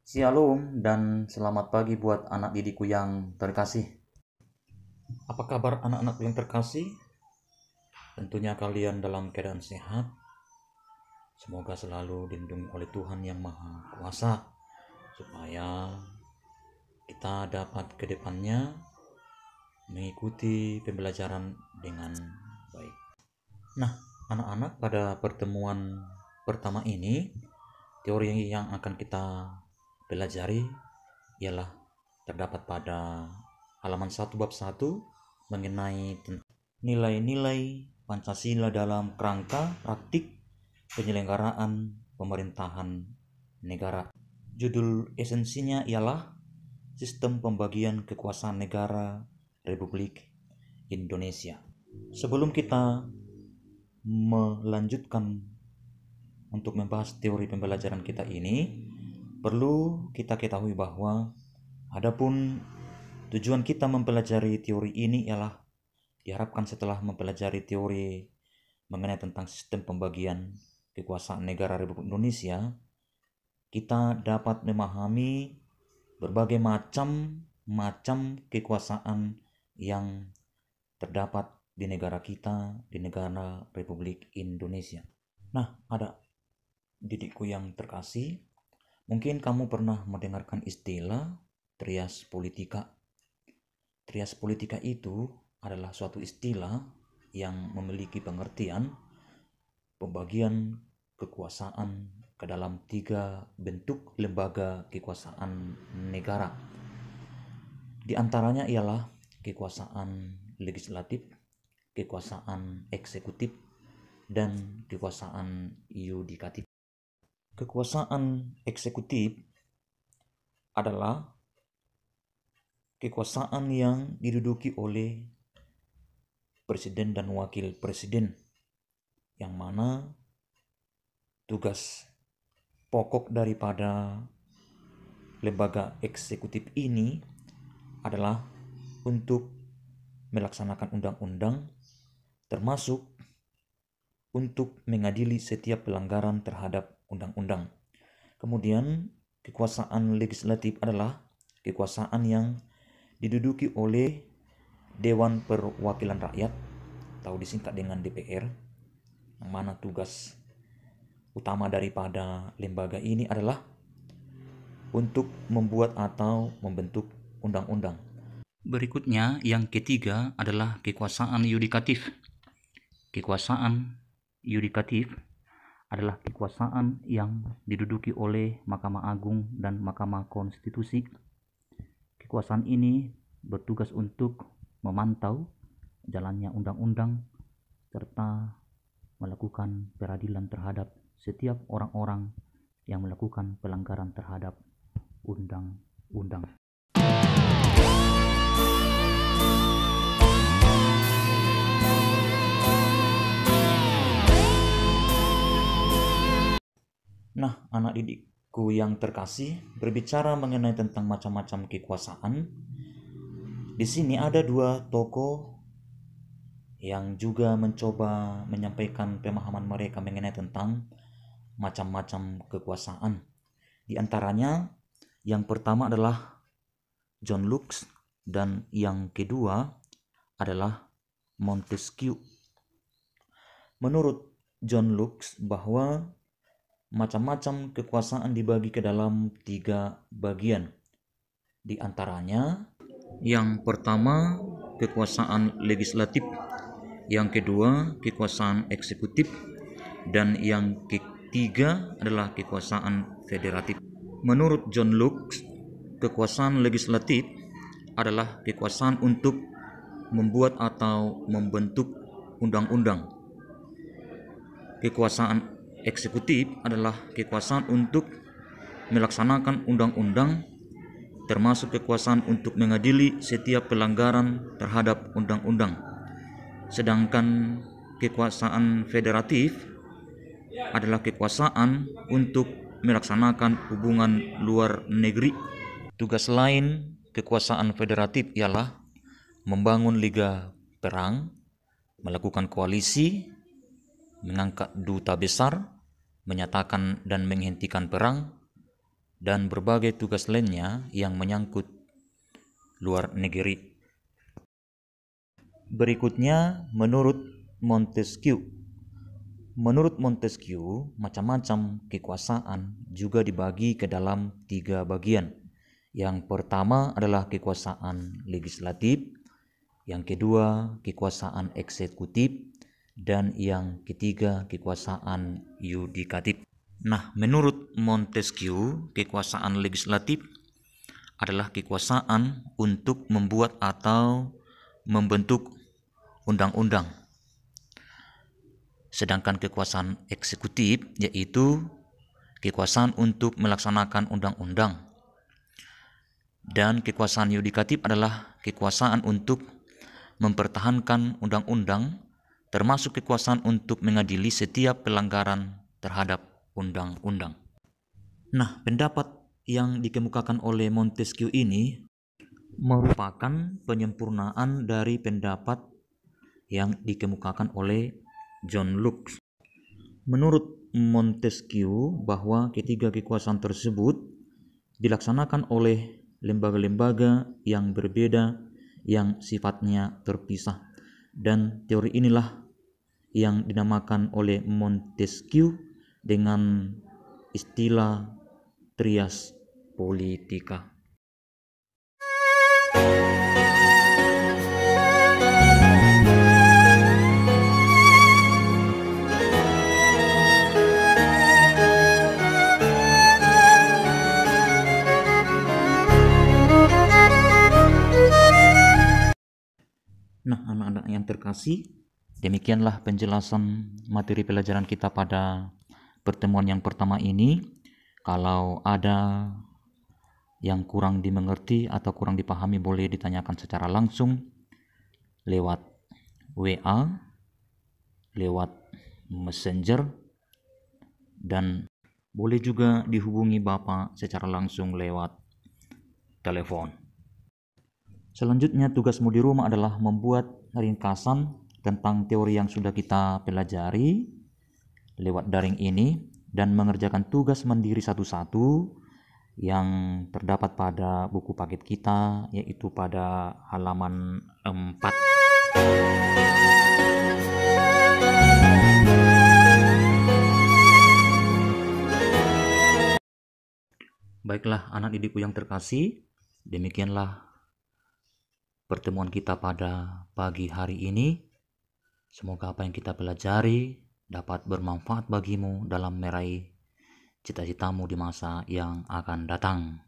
Shalom dan selamat pagi buat anak didikku yang terkasih. Apa kabar anak-anak yang terkasih? Tentunya kalian dalam keadaan sehat. Semoga selalu dilindungi oleh Tuhan yang Maha Kuasa, supaya kita dapat ke depannya mengikuti pembelajaran dengan baik. Nah, anak-anak, pada pertemuan pertama ini, teori yang akan kita pelajari ialah terdapat pada halaman 1 bab 1 mengenai nilai-nilai Pancasila dalam kerangka praktik penyelenggaraan pemerintahan negara. Judul esensinya ialah Sistem Pembagian Kekuasaan Negara Republik Indonesia. Sebelum kita melanjutkan untuk membahas teori pembelajaran kita ini, perlu kita ketahui bahwa adapun tujuan kita mempelajari teori ini ialah diharapkan setelah mempelajari teori mengenai tentang sistem pembagian kekuasaan negara Republik Indonesia, kita dapat memahami berbagai macam kekuasaan yang terdapat di negara kita, di negara Republik Indonesia. Nah, ada didikku yang terkasih, mungkin kamu pernah mendengarkan istilah trias politika. Trias politika itu adalah suatu istilah yang memiliki pengertian pembagian kekuasaan ke dalam 3 bentuk lembaga kekuasaan negara. Di antaranya ialah kekuasaan legislatif, kekuasaan eksekutif, dan kekuasaan yudikatif. Kekuasaan eksekutif adalah kekuasaan yang diduduki oleh presiden dan wakil presiden, yang mana tugas pokok daripada lembaga eksekutif ini adalah untuk melaksanakan undang-undang, termasuk untuk mengadili setiap pelanggaran terhadap undang-undang. Kemudian kekuasaan legislatif adalah kekuasaan yang diduduki oleh Dewan Perwakilan Rakyat atau disingkat dengan DPR, yang mana tugas utama daripada lembaga ini adalah untuk membuat atau membentuk undang-undang. Berikutnya, yang ketiga adalah kekuasaan yudikatif. Kekuasaan yudikatif adalah kekuasaan yang diduduki oleh Mahkamah Agung dan Mahkamah Konstitusi. Kekuasaan ini bertugas untuk memantau jalannya undang-undang serta melakukan peradilan terhadap setiap orang-orang yang melakukan pelanggaran terhadap undang-undang. Nah, anak didikku yang terkasih, berbicara mengenai tentang macam-macam kekuasaan, di sini ada 2 tokoh yang juga mencoba menyampaikan pemahaman mereka mengenai tentang macam-macam kekuasaan. Di antaranya, yang pertama adalah John Locke dan yang kedua adalah Montesquieu. Menurut John Locke bahwa macam-macam kekuasaan dibagi ke dalam 3 bagian. Di antaranya, yang pertama kekuasaan legislatif, yang kedua kekuasaan eksekutif, dan yang ketiga adalah kekuasaan federatif. Menurut John Locke, kekuasaan legislatif adalah kekuasaan untuk membuat atau membentuk undang-undang. Kekuasaan eksekutif adalah kekuasaan untuk melaksanakan undang-undang, termasuk kekuasaan untuk mengadili setiap pelanggaran terhadap undang-undang. Sedangkan kekuasaan federatif adalah kekuasaan untuk melaksanakan hubungan luar negeri. Tugas lain kekuasaan federatif ialah membangun liga perang, melakukan koalisi, mengangkat duta besar, menyatakan dan menghentikan perang, dan berbagai tugas lainnya yang menyangkut luar negeri. Berikutnya, menurut Montesquieu, macam-macam kekuasaan juga dibagi ke dalam 3 bagian. Yang pertama adalah kekuasaan legislatif, yang kedua kekuasaan eksekutif, dan yang ketiga kekuasaan yudikatif. Nah, menurut Montesquieu, kekuasaan legislatif adalah kekuasaan untuk membuat atau membentuk undang-undang. Sedangkan kekuasaan eksekutif yaitu kekuasaan untuk melaksanakan undang-undang. Dan kekuasaan yudikatif adalah kekuasaan untuk mempertahankan undang-undang, termasuk kekuasaan untuk mengadili setiap pelanggaran terhadap undang-undang. Nah, pendapat yang dikemukakan oleh Montesquieu ini merupakan penyempurnaan dari pendapat yang dikemukakan oleh John Locke. Menurut Montesquieu bahwa ketiga kekuasaan tersebut dilaksanakan oleh lembaga-lembaga yang berbeda yang sifatnya terpisah, dan teori inilah yang dinamakan oleh Montesquieu dengan istilah trias politika. Nah, anak-anak yang terkasih, demikianlah penjelasan materi pelajaran kita pada pertemuan yang pertama ini. Kalau ada yang kurang dimengerti atau kurang dipahami, boleh ditanyakan secara langsung lewat WA, lewat Messenger, dan boleh juga dihubungi Bapak secara langsung lewat telepon. Selanjutnya, tugasmu di rumah adalah membuat ringkasan tentang teori yang sudah kita pelajari lewat daring ini dan mengerjakan tugas mandiri satu-satu yang terdapat pada buku paket kita, yaitu pada halaman 4. Baiklah anak didikku yang terkasih, demikianlah pertemuan kita pada pagi hari ini. Semoga apa yang kita pelajari dapat bermanfaat bagimu dalam meraih cita-citamu di masa yang akan datang.